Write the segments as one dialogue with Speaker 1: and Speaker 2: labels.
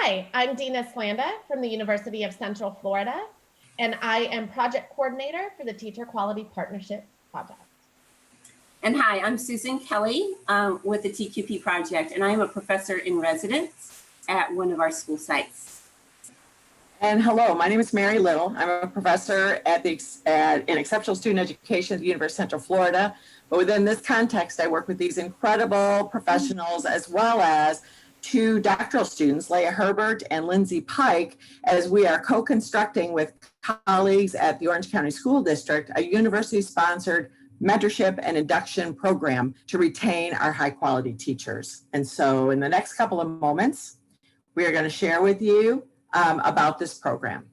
Speaker 1: Hi, I'm Dina Slanda from the University of Central Florida, and I am project coordinator for the Teacher Quality Partnership Project.
Speaker 2: And hi, I'm Susan Kelly with the TQP Project, and I am a professor in residence at one of our school sites.
Speaker 3: And hello, my name is Mary Little. I'm a professor in exceptional student education at the University of Central Florida. But within this context, I work with these incredible professionals as well as two doctoral students, Leah Herbert and Lindsay Pike, as we are co-constructing with colleagues at the Orange County School District, a university-sponsored mentorship and induction program to retain our high-quality teachers. And so in the next couple of moments, we are going to share with you about this program.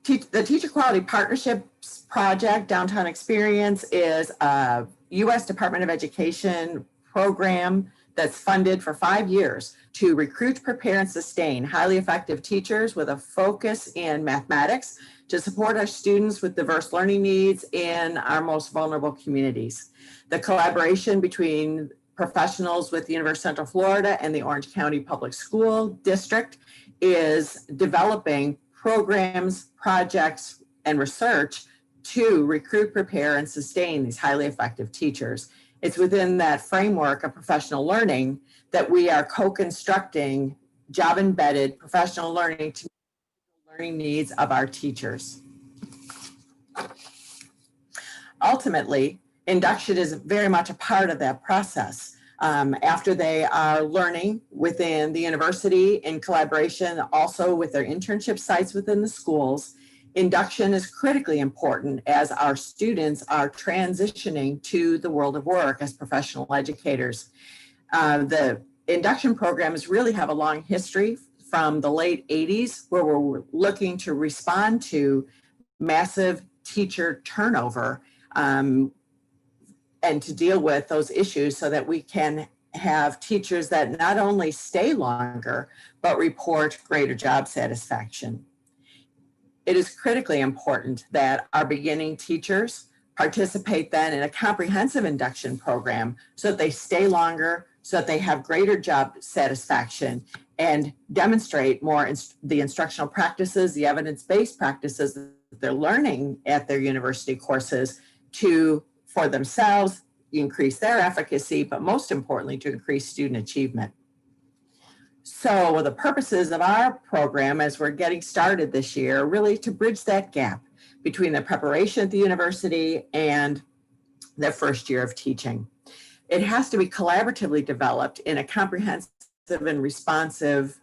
Speaker 3: The Teacher Quality Partnerships Project Downtown Experience is a U.S. Department of Education program that's funded for 5 years to recruit, prepare, and sustain highly effective teachers with a focus in mathematics to support our students with diverse learning needs in our most vulnerable communities. The collaboration between professionals with the University of Central Florida and the Orange County Public School District is developing programs, projects, and research to recruit, prepare, and sustain these highly effective teachers. It's within that framework of professional learning that we are co-constructing job-embedded professional learning to meet the learning needs of our teachers. Ultimately, induction is very much a part of that process. After they are learning within the university in collaboration also with their internship sites within the schools, induction is critically important as our students are transitioning to the world of work as professional educators. The induction programs really have a long history from the late 80s, where we're looking to respond to massive teacher turnover and to deal with those issues so that we can have teachers that not only stay longer, but report greater job satisfaction. It is critically important that our beginning teachers participate then in a comprehensive induction program so that they stay longer, so that they have greater job satisfaction and demonstrate more the instructional practices, the evidence-based practices that they're learning at their university courses for themselves, increase their efficacy, but most importantly, to increase student achievement. So the purposes of our program as we're getting started this year are really to bridge that gap between the preparation at the university and their first year of teaching. It has to be collaboratively developed in a comprehensive and responsive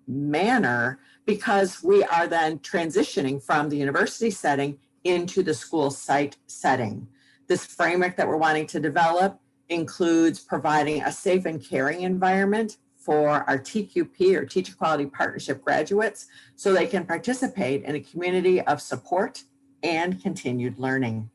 Speaker 3: manner because we are then transitioning from the university setting into the school site setting. This framework that we're wanting to develop includes providing a safe and caring environment for our TQP or Teacher Quality Partnership graduates so they can participate in a community of support and continued learning.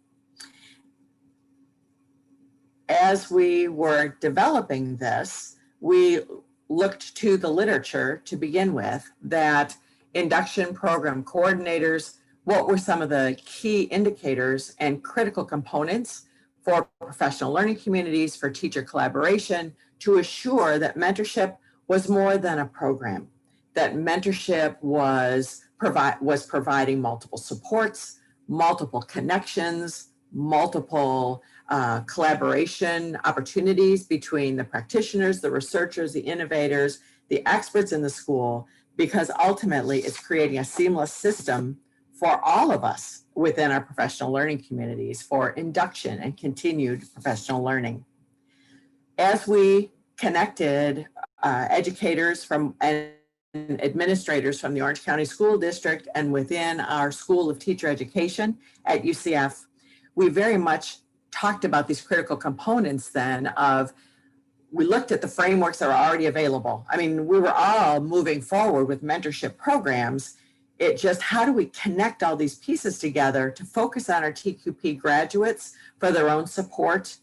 Speaker 3: As we were developing this, we looked to the literature to begin with that induction program coordinators, what were some of the key indicators and critical components for professional learning communities, for teacher collaboration, to assure that mentorship was more than a program, that mentorship was providing multiple supports, multiple connections, multiple collaboration opportunities between the practitioners, the researchers, the innovators, the experts in the school, because ultimately it's creating a seamless system for all of us within our professional learning communities for induction and continued professional learning. As we connected educators and administrators from the Orange County School District and within our School of Teacher Education at UCF, we very much talked about these critical components then we looked at the frameworks that are already available. I mean, we were all moving forward with mentorship programs. It just, how do we connect all these pieces together to focus on our TQP graduates for their own support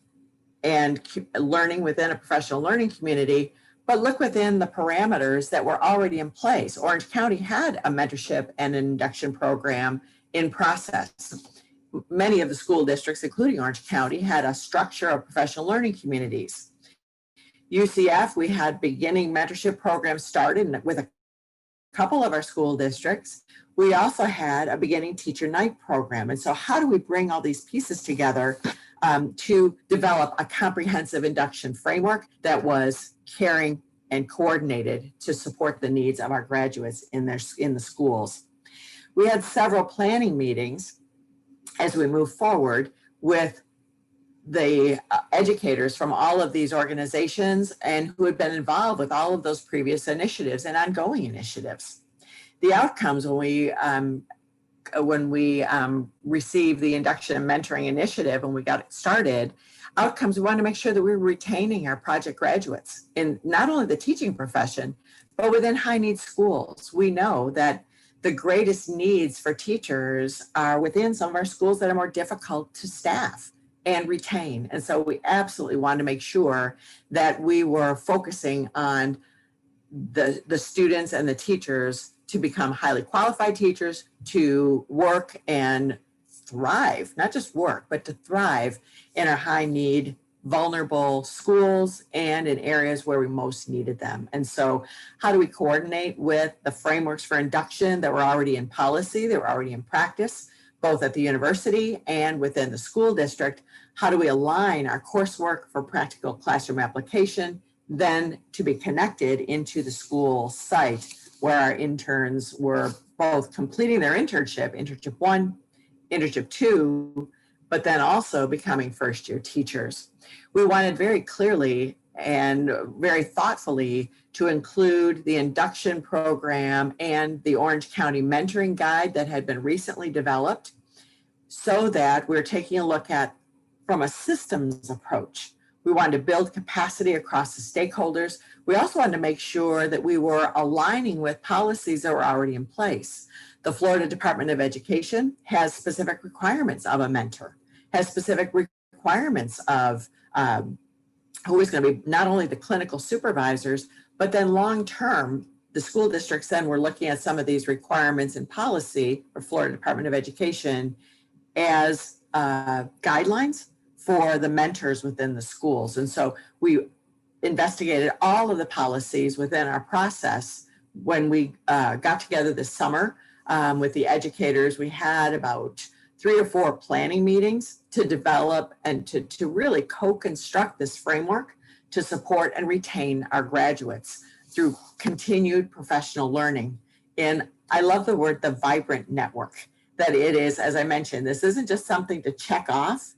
Speaker 3: and learning within a professional learning community, but look within the parameters that were already in place. Orange County had a mentorship and an induction program in process. Many of the school districts, including Orange County, had a structure of professional learning communities. UCF, we had beginning mentorship programs started with a couple of our school districts. We also had a beginning teacher night program. And so how do we bring all these pieces together to develop a comprehensive induction framework that was caring and coordinated to support the needs of our graduates in the schools? We had several planning meetings as we move forward with the educators from all of these organizations and who had been involved with all of those previous initiatives and ongoing initiatives. The outcomes when we received the Induction and Mentoring Initiative and we got it started, outcomes, we wanted to make sure that we were retaining our project graduates in not only the teaching profession, but within high need schools. We know that the greatest needs for teachers are within some of our schools that are more difficult to staff and retain. And so we absolutely wanted to make sure that we were focusing on the students and the teachers to become highly qualified teachers, to work and thrive, not just work, but to thrive in our high need, vulnerable schools and in areas where we most needed them. And so how do we coordinate with the frameworks for induction that were already in policy, that were already in practice, both at the university and within the school district? How do we align our coursework for practical classroom application, then to be connected into the school site where our interns were both completing their internship 1, internship 2, but then also becoming first year teachers. We wanted very clearly and very thoughtfully to include the induction program and the Orange County mentoring guide that had been recently developed, so that we're taking a look at from a systems approach. We wanted to build capacity across the stakeholders. We also wanted to make sure that we were aligning with policies that were already in place. The Florida Department of Education has specific requirements of a mentor, has specific requirements of who is going to be not only the clinical supervisors, but then long-term, the school districts then were looking at some of these requirements and policy for Florida Department of Education as guidelines for the mentors within the schools. And so we investigated all of the policies within our process. When we got together this summer with the educators, we had about 3 or 4 planning meetings to develop and to really co-construct this framework to support and retain our graduates through continued professional learning. And I love the word, the vibrant network, that it is, as I mentioned, this isn't just something to check off.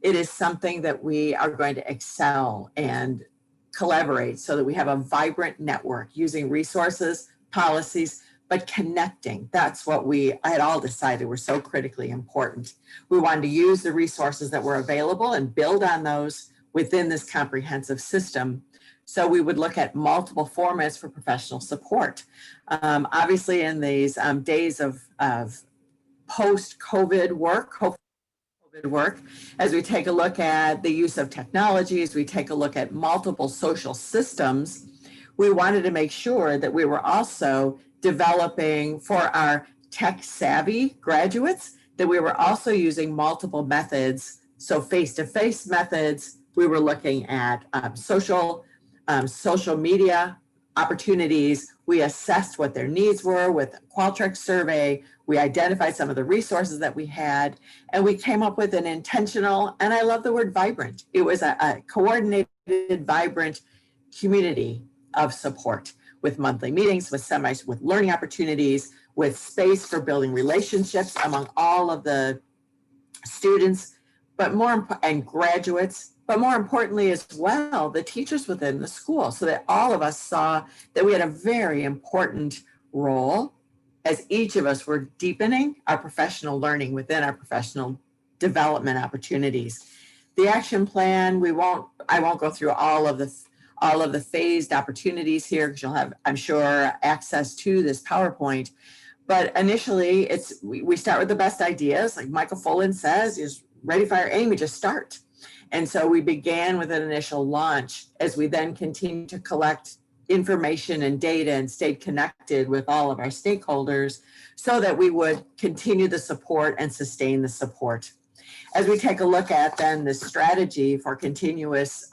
Speaker 3: It is something that we are going to excel and collaborate so that we have a vibrant network using resources, policies, but connecting. That's what I had all decided were so critically important. We wanted to use the resources that were available and build on those within this comprehensive system. So we would look at multiple formats for professional support. Obviously, in these days of post-COVID work, as we take a look at the use of technology, as we take a look at multiple social systems, we wanted to make sure that we were also developing for our tech-savvy graduates, that we were also using multiple methods. So face-to-face methods, we were looking at social media opportunities. We assessed what their needs were with a Qualtrics survey. We identified some of the resources that we had, and we came up with an intentional, and I love the word vibrant. It was a coordinated, vibrant community of support with monthly meetings, with seminars, with learning opportunities, with space for building relationships among all of the students, and graduates, but more importantly as well, the teachers within the school, so that all of us saw that we had a very important role as each of us were deepening our professional learning within our professional development opportunities. The action plan, I won't go through all of the phased opportunities here, because you'll have, I'm sure, access to this PowerPoint. But initially, we start with the best ideas, like Michael Fullen says, is ready, fire, aim, we just start. And so we began with an initial launch as we then continue to collect information and data and stayed connected with all of our stakeholders so that we would continue the support and sustain the support. As we take a look at then the strategy for continuous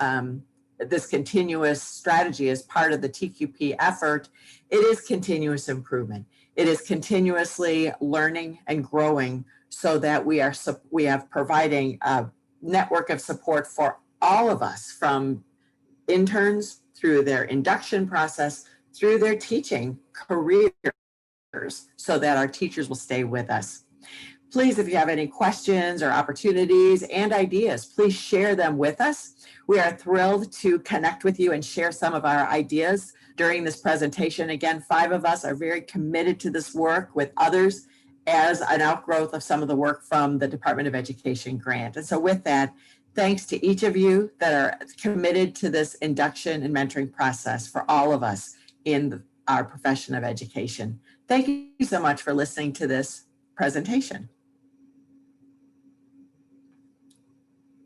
Speaker 3: this continuous strategy as part of the TQP effort, it is continuous improvement. It is continuously learning and growing so that we have providing a network of support for all of us, from interns through their induction process, through their teaching careers, so that our teachers will stay with us. Please, if you have any questions or opportunities and ideas, please share them with us. We are thrilled to connect with you and share some of our ideas during this presentation. Again, 5 of us are very committed to this work, with others as an outgrowth of some of the work from the Department of Education grant. And so with that, thanks to each of you that are committed to this induction and mentoring process for all of us in our profession of education. Thank you so much for listening to this presentation.